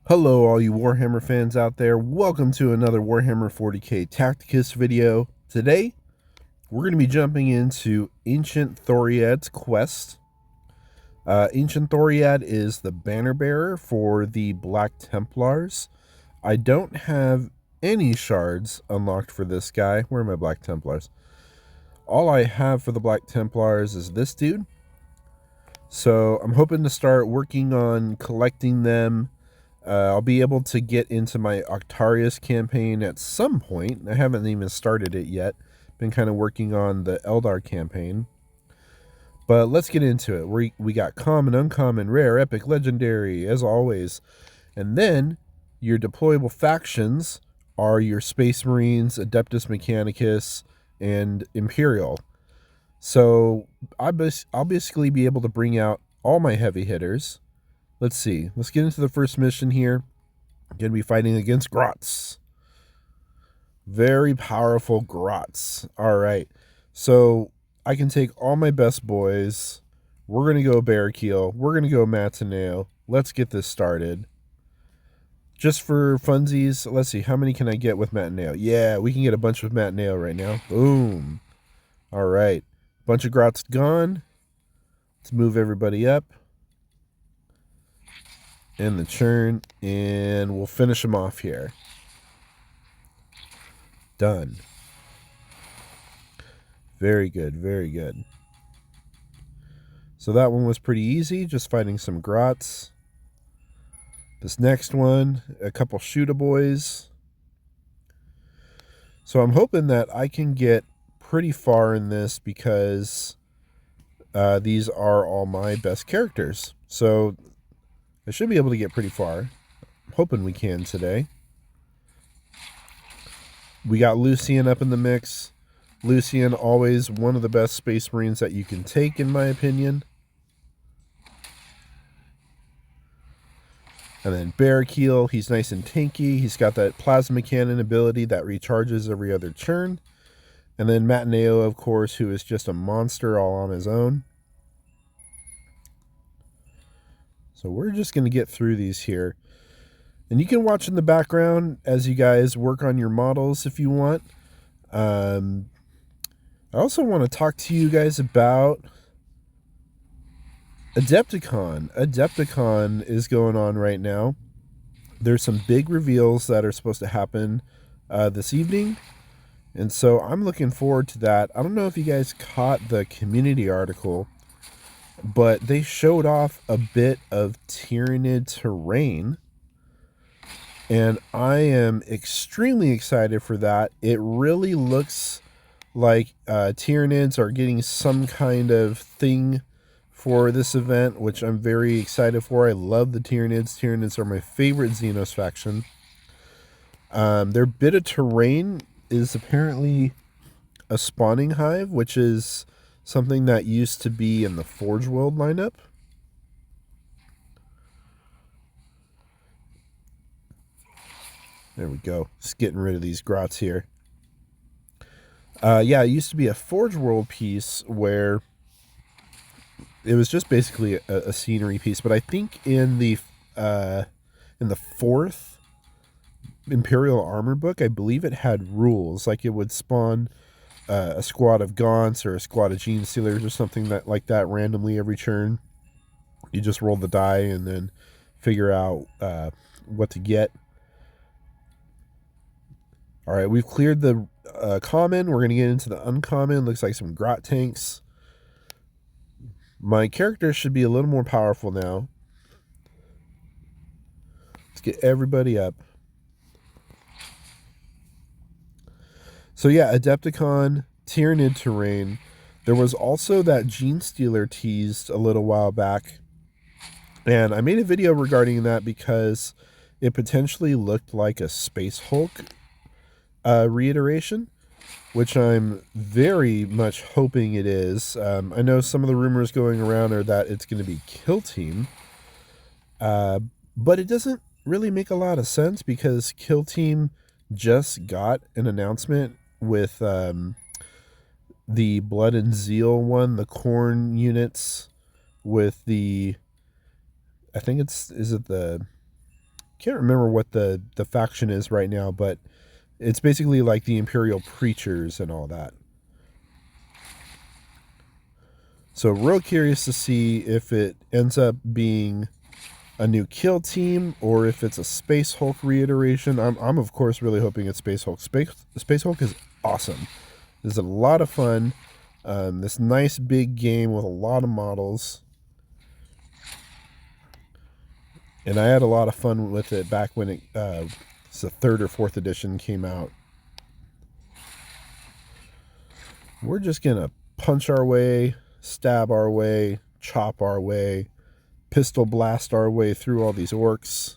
Hello all you Warhammer fans out there, welcome to another Warhammer 40k Tacticus video. Today, we're going to be jumping into Ancient Thoread's quest. Ancient Thoread is the banner bearer for the Black Templars. I don't have any shards unlocked for this guy. Where are my Black Templars? All I have for the Black Templars is this dude. So I'm hoping to start working on collecting them. I'll be able to get into my Octarius campaign at some point. I haven't even started it yet. Been kind of working on the Eldar campaign. But let's get into it. We got common, uncommon, rare, epic, legendary, as always. And then your deployable factions are your Space Marines, Adeptus Mechanicus, and Imperial. So I'll basically be able to bring out all my heavy hitters. Let's see. Let's get into the first mission here. Going to be fighting against Grots. Very powerful Grots. All right. So I can take all my best boys. We're going to go Barrakiel. We're going to go Matineo. Let's get this started. Just for funsies, let's see. How many can I get with Matineo? Yeah, we can get a bunch with Matineo right now. Boom. All right. Bunch of Grots gone. Let's move everybody up. And the churn, and we'll finish them off here. Done. Very good, very good. So that one was pretty easy, just fighting some Grots. This next one, a couple Shooter boys. So I'm hoping that I can get pretty far in this because these are all my best characters. So I should be able to get pretty far. I'm hoping we can today. We got Lucian up in the mix. Lucian, always one of the best Space Marines that you can take, in my opinion. And then Barrakiel, he's nice and tanky. He's got that plasma cannon ability that recharges every other turn. And then Matineo, of course, who is just a monster all on his own. So we're just going to get through these here. And you can watch in the background as you guys work on your models if you want. I also want to talk to you guys about Adepticon. Adepticon is going on right now. There's some big reveals that are supposed to happen this evening. And so I'm looking forward to that. I don't know if you guys caught the community article, but they showed off a bit of Tyrannid terrain, and I am extremely excited for that. It really looks like Tyrannids are getting some kind of thing for this event, which I'm very excited for. I love the Tyrannids. Tyrannids are my favorite Xenos faction. Their bit of terrain is apparently a spawning hive, which is something that used to be in the Forge World lineup. There we go. Just getting rid of these Grots here. Yeah, it used to be a Forge World piece where it was just basically a scenery piece. But I think in the fourth Imperial Armor book, I believe it had rules. Like it would spawn a squad of Gaunts or a squad of Gene Stealers or something like that randomly every turn. You just roll the die and then figure out what to get. All right, we've cleared the common. We're going to get into the uncommon. Looks like some Grot tanks. My character should be a little more powerful now. Let's get everybody up. So yeah, Adepticon, Tyrannid terrain. There was also that Gene Stealer teased a little while back. And I made a video regarding that because it potentially looked like a Space Hulk reiteration, which I'm very much hoping it is. I know some of the rumors going around are that it's going to be Kill Team. But it doesn't really make a lot of sense because Kill Team just got an announcement with the Blood and Zeal one, the Corn units with the, I think is it the can't remember what the faction is right now, but it's basically like the Imperial Preachers and all that. So real curious to see if it ends up being a new kill team or if it's a Space Hulk reiteration. I'm of course really hoping it's Space Hulk. Space Hulk is awesome. This is a lot of fun. This nice big game with a lot of models. And I had a lot of fun with it back when it's the 3rd or 4th edition came out. We're just going to punch our way, stab our way, chop our way, pistol blast our way through all these orcs.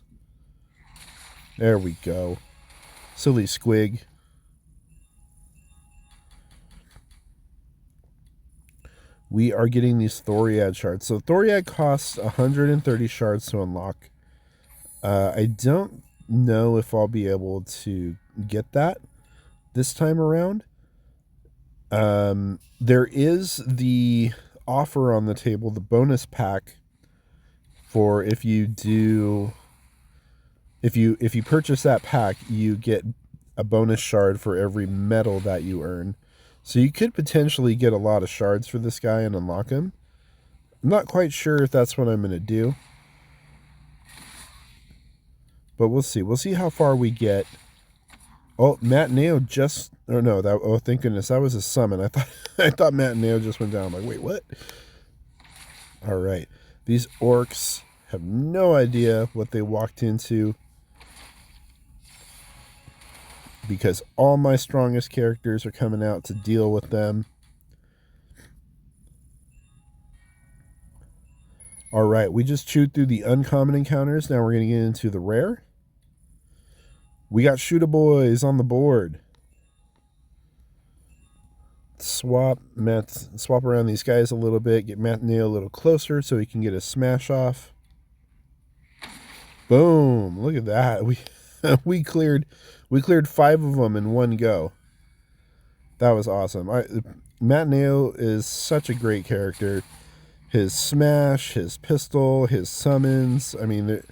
There we go. Silly squig. We are getting these Thoread shards. So Thoread costs 130 shards to unlock. I don't know if I'll be able to get that this time around. There is the offer on the table, the bonus pack, for if you purchase that pack, you get a bonus shard for every medal that you earn. So you could potentially get a lot of shards for this guy and unlock him. I'm not quite sure if that's what I'm going to do. But we'll see. We'll see how far we get. Oh, Matt Neo just... Oh, no. Oh, thank goodness. That was a summon. I thought Matt Neo just went down. I'm like, wait, what? All right. These orcs have no idea what they walked into, because all my strongest characters are coming out to deal with them. All right. We just chewed through the uncommon encounters. Now we're going to get into the rare. We got Shootaboys on the board. Swap around these guys a little bit. Get Matt Neo a little closer so he can get his smash off. Boom! Look at that. We cleared 5 of them in one go. That was awesome. Matt Neo is such a great character. His smash, his pistol, his summons. I mean,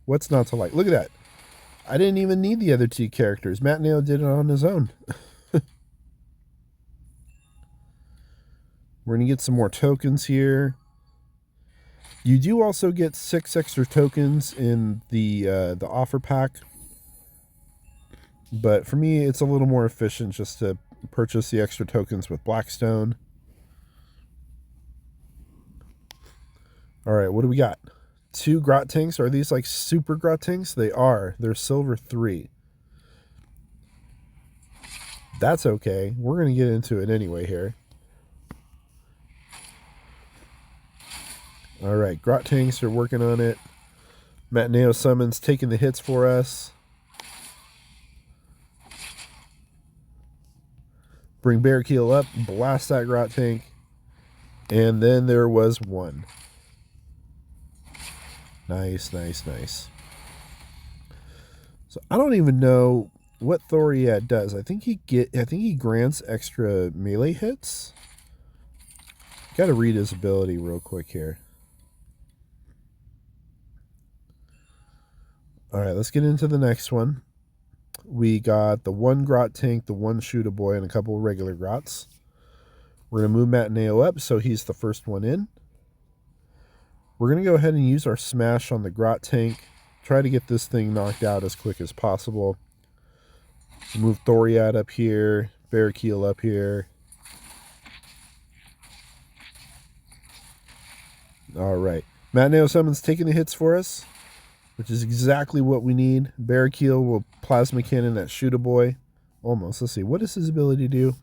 what's not to like? Look at that. I didn't even need the other 2 characters. Matt Neo did it on his own. We're going to get some more tokens here. You do also get 6 extra tokens in the offer pack. But for me, it's a little more efficient just to purchase the extra tokens with Blackstone. All right, what do we got? 2 grot tanks. Are these like super grot tanks? They are. They're silver 3. That's okay. We're going to get into it anyway here. All right, grot tanks are working on it. Matt Neo summons taking the hits for us. Bring Barrakill up, blast that grot tank. And then there was 1. Nice, nice, nice. So I don't even know what Thoread does. I think he grants extra melee hits. Got to read his ability real quick here. All right, let's get into the next one. We got the 1 grot tank, the 1 Shootaboy, and a couple of regular grots. We're going to move Matt Neo up so he's the first one in. We're going to go ahead and use our smash on the grot tank. Try to get this thing knocked out as quick as possible. Move Thoread up here. Barrakill up here. All right. Matt Neo summons taking the hits for us, which is exactly what we need. Barrakill will plasma cannon that Shootaboy. Almost. Let's see. What does his ability do?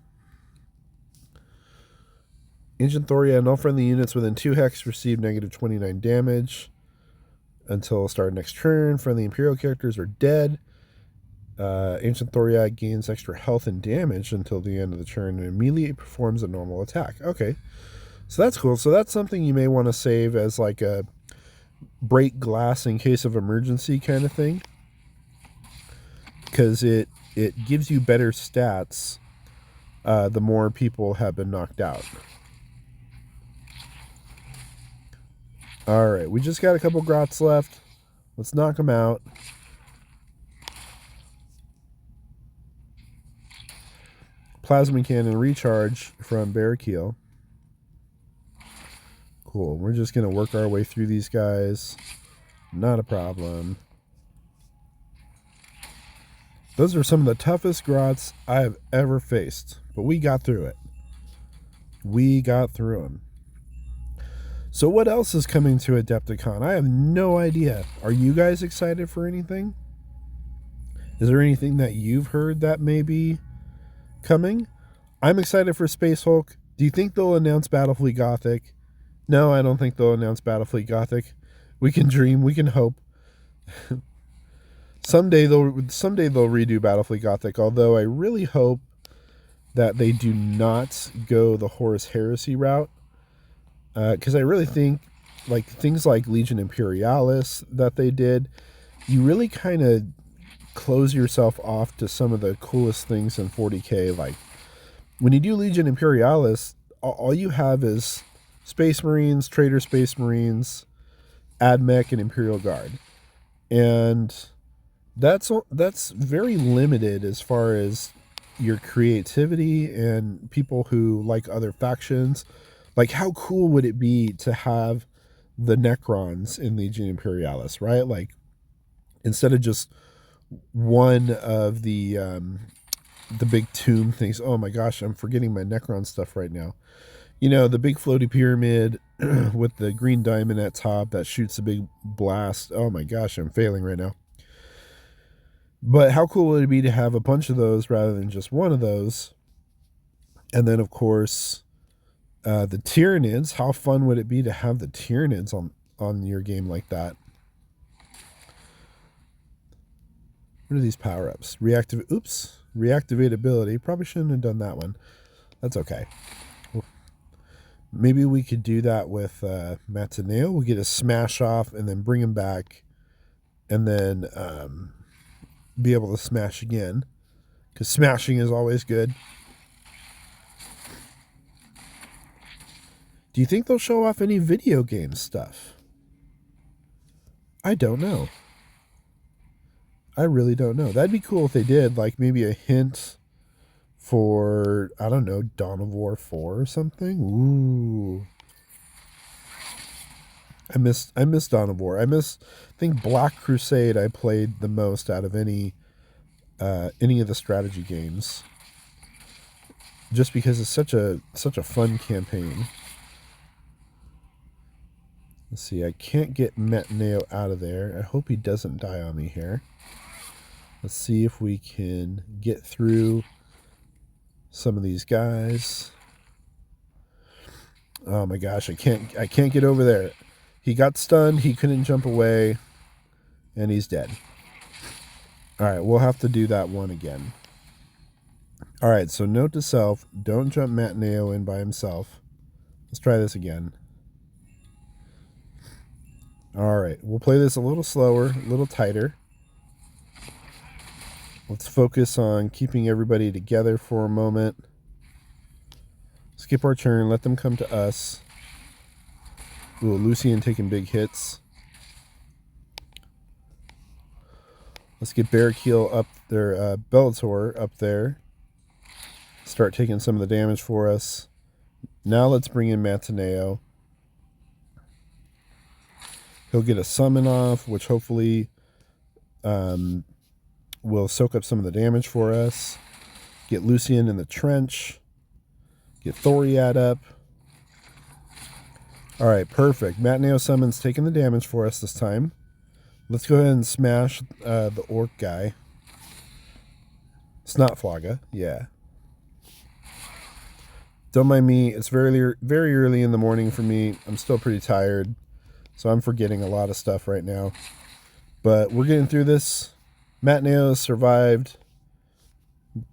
Ancient Thoread, all friendly units within 2 hex receive negative 29 damage until start next turn. Friendly Imperial characters are dead. Ancient Thoread gains extra health and damage until the end of the turn and immediately performs a normal attack. Okay, so that's cool. So that's something you may want to save as like a break glass in case of emergency kind of thing, because it gives you better stats the more people have been knocked out. All right, we just got a couple grots left. Let's knock them out. plasma cannon recharge from Barrakiel. Cool. We're just going to work our way through these guys. Not a problem. Those are some of the toughest grots I have ever faced. But we got through it. We got through them. So what else is coming to Adepticon? I have no idea. Are you guys excited for anything? Is there anything that you've heard that may be coming? I'm excited for Space Hulk. Do you think they'll announce Battlefleet Gothic? No, I don't think they'll announce Battlefleet Gothic. We can dream. We can hope. Someday they'll redo Battlefleet Gothic, although I really hope that they do not go the Horus Heresy route. Because I really think like things like Legion Imperialis that they did, you really kind of close yourself off to some of the coolest things in 40k. Like when you do Legion Imperialis, all you have is Space Marines, Traitor Space Marines, AdMech, and Imperial Guard. And that's very limited as far as your creativity and people who like other factions. Like, how cool would it be to have the Necrons in Legion Imperialis, right? Like, instead of just one of the big tomb things. Oh my gosh, I'm forgetting my Necron stuff right now. You know, the big floaty pyramid with the green diamond at top that shoots a big blast. Oh my gosh, I'm failing right now. But how cool would it be to have a bunch of those rather than just one of those? And then, of course, the Tyranids. How fun would it be to have the Tyranids on your game like that? What are these power-ups? Reactivate ability. Probably shouldn't have done that one. That's okay. Maybe we could do that with Matineo. We'll get a smash off and then bring him back. And then be able to smash again. Because smashing is always good. Do you think they'll show off any video game stuff? I don't know. I really don't know. That'd be cool if they did, like maybe a hint for, I don't know, Dawn of War 4 or something. Ooh. I miss Dawn of War. I think Black Crusade I played the most out of any of the strategy games. Just because it's such a fun campaign. Let's see, I can't get Matineo out of there. I hope he doesn't die on me here. Let's see if we can get through some of these guys. Oh my gosh, I can't get over there. He got stunned, he couldn't jump away, and he's dead. Alright, we'll have to do that one again. Alright, so note to self, don't jump Matineo in by himself. Let's try this again. Alright, we'll play this a little slower, a little tighter. Let's focus on keeping everybody together for a moment. Skip our turn, let them come to us. Ooh, Lucian taking big hits. Let's get Barrakiel up there, Bellator up there. Start taking some of the damage for us. Now let's bring in Matineo. He'll get a summon off, which hopefully will soak up some of the damage for us. Get Lucian in the trench. Get Thoread up. Alright, perfect. Matineo summon's taking the damage for us this time. Let's go ahead and smash the orc guy. Snotflaga, yeah. Don't mind me. It's very early in the morning for me. I'm still pretty tired. So I'm forgetting a lot of stuff right now. But we're getting through this. Matineo survived.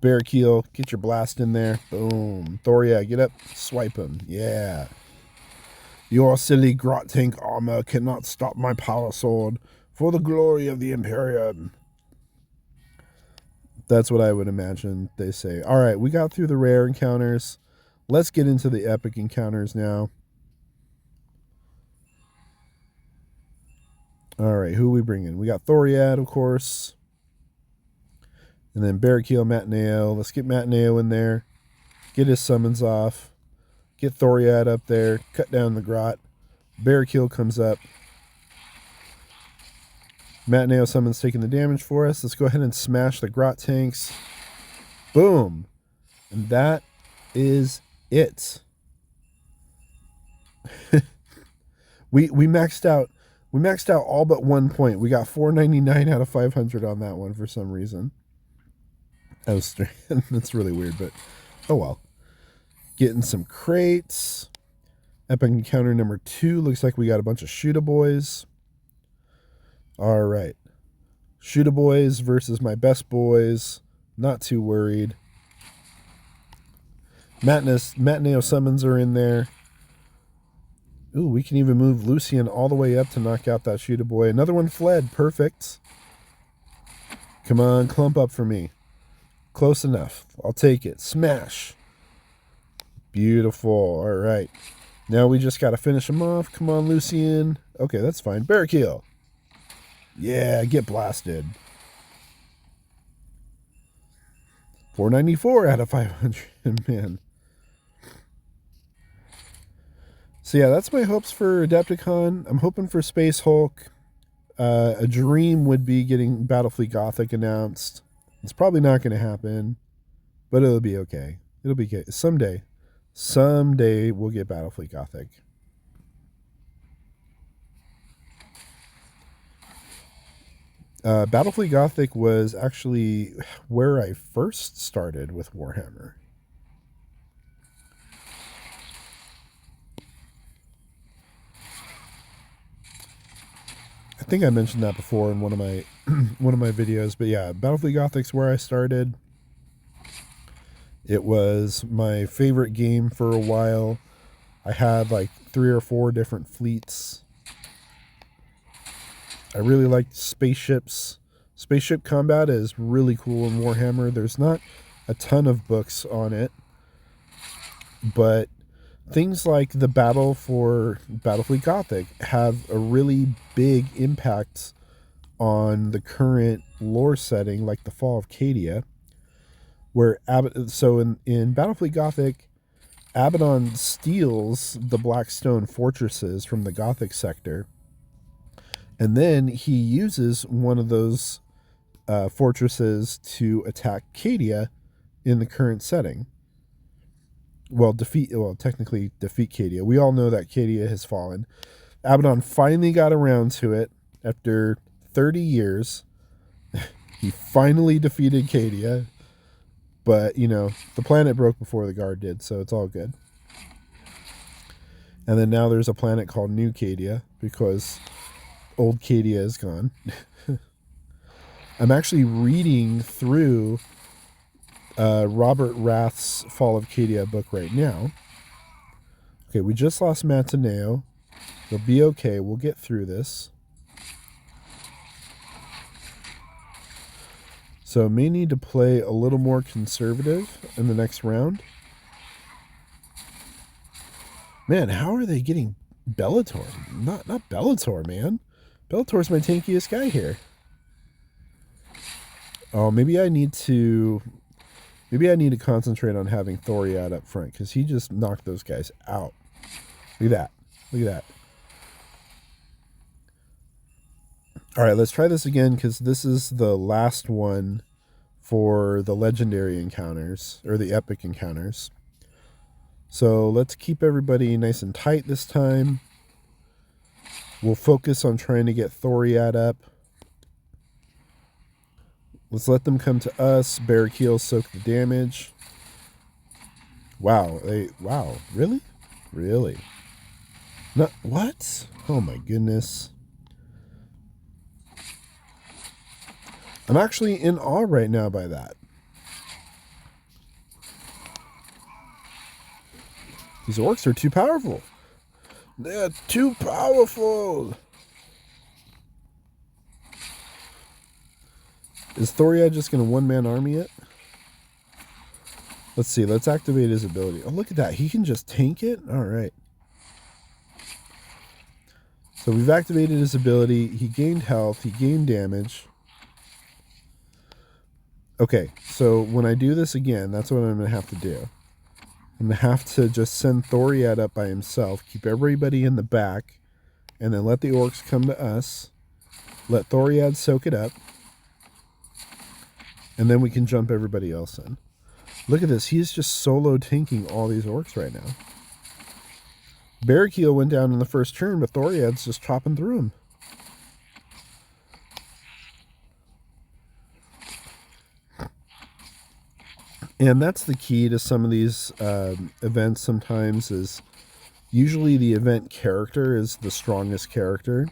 Barrakiel, get your blast in there. Boom. Thoria, get up. Swipe him. Yeah. Your silly grot tank armor cannot stop my power sword for the glory of the Imperium. That's what I would imagine they say. Alright, we got through the rare encounters. Let's get into the epic encounters now. Alright, who are we bringing? We got Thoread, of course. And then Barrakiel, Matineo. Let's get Matineo in there. get his summons off, get Thoread up there, cut down the grot. Barrakill comes up. Matineo summons taking the damage for us. Let's go ahead and smash the grot tanks. Boom. And that is it. we maxed out all but 1 point. We got 499 out of 500 on that one for some reason. That's really weird, but oh well. Getting some crates. Epic encounter number 2. Looks like we got a bunch of Shoota Boys. All right. Shoota Boys versus my best boys. Not too worried. Matineo summons are in there. Ooh, we can even move Lucian all the way up to knock out that Shoota Boy. Another one fled. Perfect. Come on, clump up for me. Close enough. I'll take it. Smash. Beautiful. All right. Now we just got to finish him off. Come on, Lucian. Okay, that's fine. Barrakill. Yeah, get blasted. 494 out of 500, man. So yeah, that's my hopes for Adepticon. I'm hoping for Space Hulk. A dream would be getting Battlefleet Gothic announced. It's probably not going to happen, but it'll be okay. It'll be okay. Someday we'll get Battlefleet Gothic. Battlefleet Gothic was actually where I first started with Warhammer. I think I mentioned that before in one of my videos, but yeah, Battlefleet Gothic's where I started. It was my favorite game for a while. I had like 3 or 4 different fleets. I really liked spaceships. Spaceship combat is really cool in Warhammer. There's not a ton of books on it, but things like the battle for Battlefleet Gothic have a really big impact on the current lore setting, like the Fall of Cadia, where in Battlefleet Gothic, Abaddon steals the Blackstone fortresses from the Gothic sector, and then he uses one of those fortresses to attack Cadia in the current setting. Technically defeat Cadia. We all know that Cadia has fallen. Abaddon finally got around to it after 30 years. He finally defeated Cadia. But, the planet broke before the guard did, so it's all good. And then now there's a planet called New Cadia because old Cadia is gone. I'm actually reading through Robert Rath's Fall of Cadia book right now. Okay, we just lost Matineo. We'll be okay. We'll get through this. So may need to play a little more conservative in the next round. Man, how are they getting Bellator? Not Bellator, man. Bellator's my tankiest guy here. Oh, maybe I need to concentrate on having Thoread up front, because he just knocked those guys out. Look at that. All right, let's try this again, because this is the last one for the legendary encounters, or the epic encounters. So let's keep everybody nice and tight this time. We'll focus on trying to get Thoread up. Let's let them come to us. Barrakill soak the damage. Wow. Really? Really? No, what? Oh my goodness. I'm actually in awe right now by that. These orcs are too powerful. They're too powerful. Is Thoread just going to one-man army it? Let's see. Let's activate his ability. Oh, look at that. He can just tank it? All right. So we've activated his ability. He gained health. He gained damage. Okay, so when I do this again, that's what I'm going to have to do. I'm going to have to just send Thoread up by himself, keep everybody in the back, and then let the orcs come to us. Let Thoread soak it up. And then we can jump everybody else in. Look at this. He's just solo tanking all these orcs right now. Barrakiel went down in the first turn, but Thoread's just chopping through him. And that's the key to some of these events sometimes is usually the event character is the strongest character.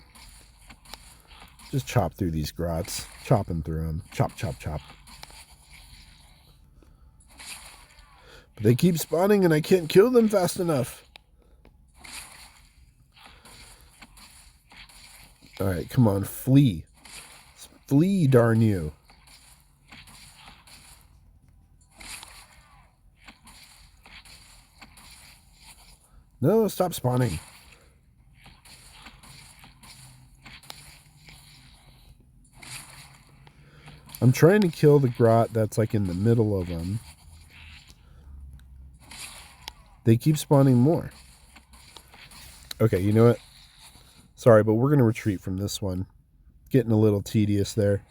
Just chop through these grots. Chopping through them. Chop, chop, chop. But they keep spawning and I can't kill them fast enough. Alright, come on. Flee. Flee, darn you. No, stop spawning. I'm trying to kill the grot that's like in the middle of them. They keep spawning more. Okay, you know what? Sorry, but we're going to retreat from this one. Getting a little tedious there.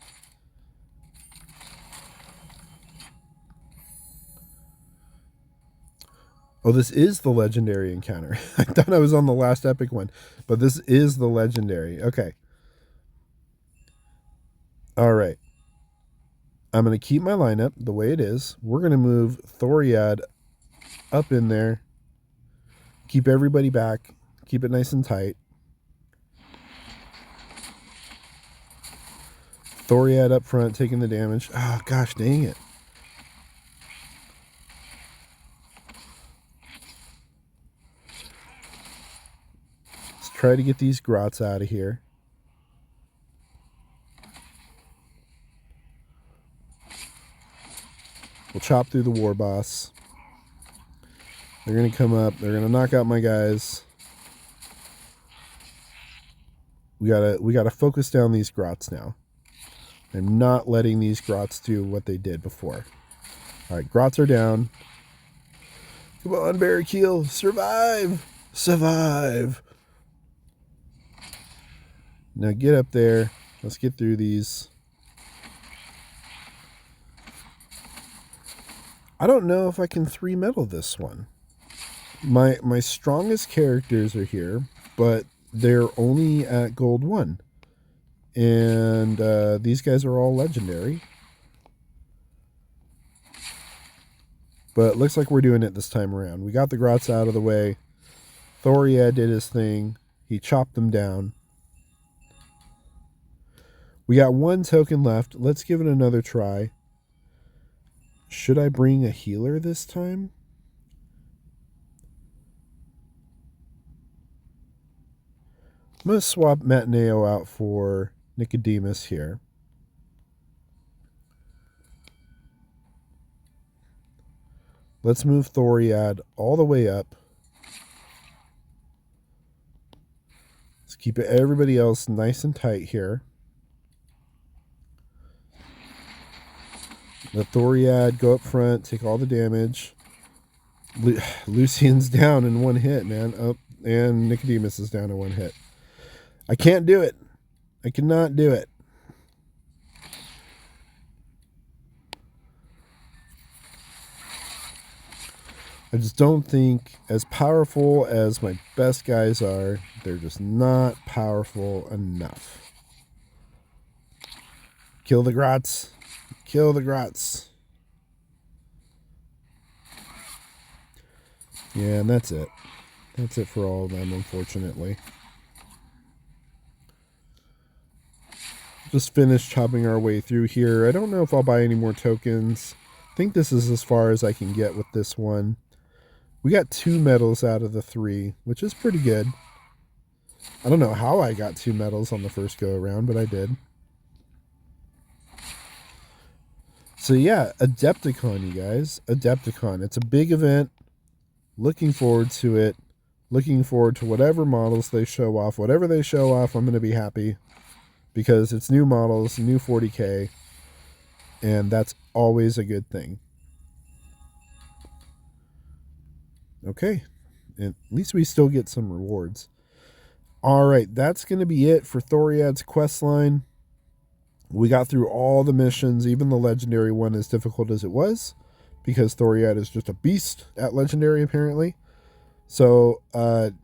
Oh, this is the legendary encounter. I thought I was on the last epic one, but this is the legendary. Okay. All right. I'm going to keep my lineup the way it is. We're going to move Thoread up in there. Keep everybody back. Keep it nice and tight. Thoread up front taking the damage. Oh, gosh, dang it. Let's try to get these grots out of here. We'll chop through the war boss. They're going to come up. They're going to knock out my guys. We gotta focus down these grots now. I'm not letting these grots do what they did before. Alright, grots are down. Come on, Barrakiel. Survive! Survive! Now get up there. Let's get through these. I don't know if I can 3-metal this one. My strongest characters are here, but they're only at gold 1. And these guys are all legendary. But it looks like we're doing it this time around. We got the grots out of the way. Thoread did his thing. He chopped them down. We got 1 token left. Let's give it another try. Should I bring a healer this time? I'm going to swap Matineo out for Nicodemus here. Let's move Thoread all the way up. Let's keep everybody else nice and tight here. Let Thoread go up front, take all the damage. Lucian's down in 1 hit, man. Oh, and Nicodemus is down in 1 hit. I can't do it. I cannot do it. I just don't think, as powerful as my best guys are, they're just not powerful enough. Kill the grots. Kill the grots. Yeah, and that's it. That's it for all of them, unfortunately. Just finished chopping our way through here. I don't know if I'll buy any more tokens. I think this is as far as I can get with this one. We got 2 medals out of the 3, which is pretty good. I don't know how I got 2 medals on the first go around, but I did. So yeah, Adepticon, you guys. Adepticon. It's a big event. Looking forward to it. Looking forward to whatever models they show off. Whatever they show off, I'm going to be happy. Because it's new models, new 40k. And that's always a good thing. Okay. And at least we still get some rewards. All right, that's going to be it for Thoread's quest line. We got through all the missions, even the legendary one, as difficult as it was, because Thoread is just a beast at legendary, apparently. So, let's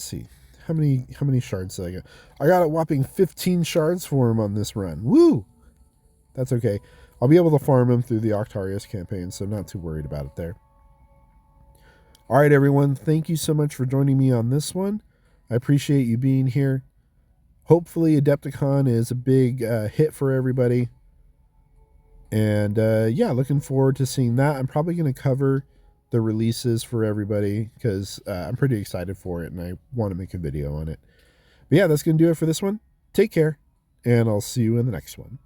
see. How many shards did I get? I got a whopping 15 shards for him on this run. Woo! That's okay. I'll be able to farm him through the Octarius campaign, so not too worried about it there. All right, everyone. Thank you so much for joining me on this one. I appreciate you being here. Hopefully, Adepticon is a big hit for everybody. And yeah, looking forward to seeing that. I'm probably going to cover the releases for everybody because I'm pretty excited for it and I want to make a video on it. But yeah, that's going to do it for this one. Take care, and I'll see you in the next one.